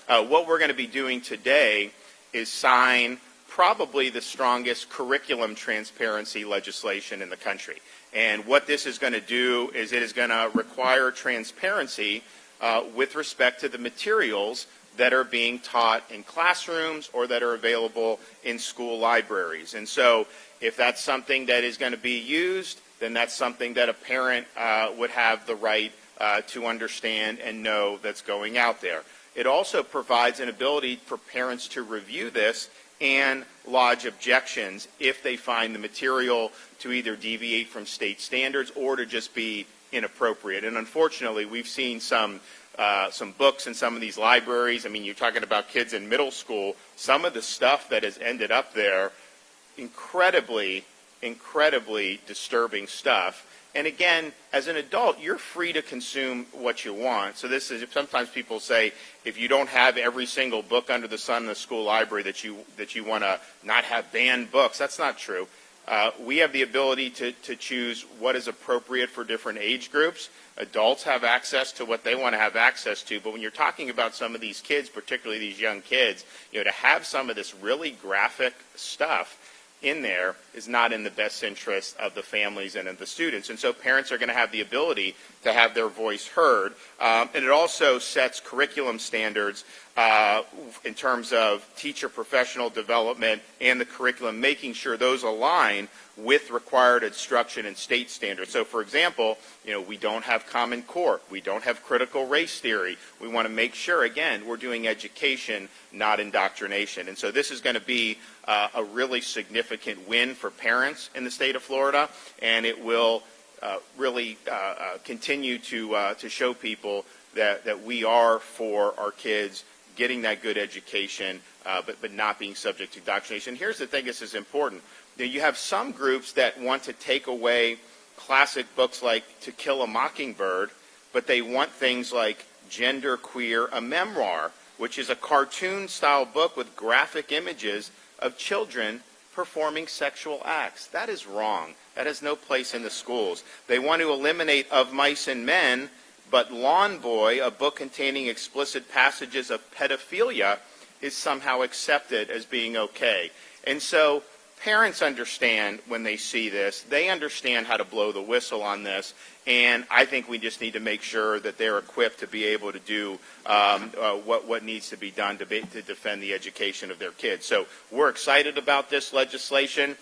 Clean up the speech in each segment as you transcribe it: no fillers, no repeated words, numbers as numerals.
what we're going to be doing today is sign probably the strongest curriculum transparency legislation in the country. And what this is going to do is it is going to require transparency with respect to the materials that are being taught in classrooms or that are available in school libraries. And so if that's something that is going to be used, then that's something that a parent would have the right to understand and know that's going out there. It also provides an ability for parents to review this and lodge objections if they find the material to either deviate from state standards or to just be inappropriate. And unfortunately, we've seen some books in some of these libraries. I mean, you're talking about kids in middle school. Some of the stuff that has ended up there, incredibly disturbing stuff. And again, as an adult, you're free to consume what you want. So this is, sometimes people say, if you don't have every single book under the sun in the school library that you want to not have banned books. That's not true. We have the ability to choose what is appropriate for different age groups. Adults have access to what they want to have access to, but when you're talking about some of these kids, particularly these young kids, to have some of this really graphic stuff in there is not in the best interest of the families and of the students. And so parents are going to have the ability to have their voice heard. And it also sets curriculum standards in terms of teacher professional development and the curriculum, making sure those align with required instruction and state standards. So for example, we don't have Common Core. We don't have critical race theory. We want to make sure, again, we're doing education, not indoctrination. And so this is going to be a really significant win for parents in the state of Florida, and it will really continue to show people that we are for our kids getting that good education, but not being subject to indoctrination. Here's the thing, this is important. You have some groups that want to take away classic books like To Kill a Mockingbird, but they want things like Gender Queer, a Memoir, which is a cartoon-style book with graphic images of children performing sexual acts. That is wrong. That has no place in the schools. They want to eliminate Of Mice and Men, but Lawn Boy, a book containing explicit passages of pedophilia, is somehow accepted as being okay. And so parents understand when they see this. They understand how to blow the whistle on this. And I think we just need to make sure that they're equipped to be able to do what needs to be done to defend the education of their kids. So we're excited about this legislation.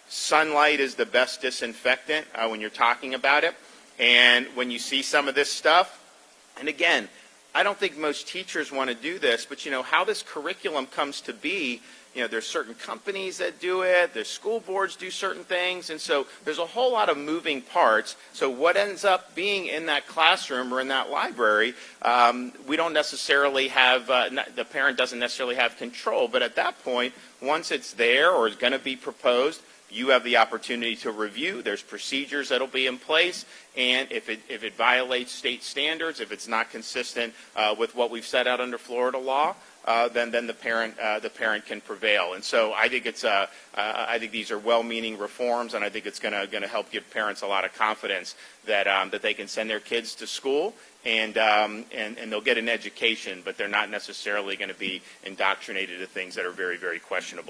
Sunlight is the best disinfectant when you're talking about it. And when you see some of this stuff, and again, I don't think most teachers want to do this, but how this curriculum comes to be, there's certain companies that do it, there's school boards do certain things, and so there's a whole lot of moving parts. So what ends up being in that classroom or in that library, we don't necessarily have, the parent doesn't necessarily have control, but at that point, once it's there or is going to be proposed, you have the opportunity to review. There's procedures that will be in place, and if it violates state standards, if it's not consistent with what we've set out under Florida law, then the parent can prevail. And so I think I think these are well-meaning reforms, and I think it's going to help give parents a lot of confidence that they can send their kids to school and they'll get an education, but they're not necessarily going to be indoctrinated to things that are very, very questionable.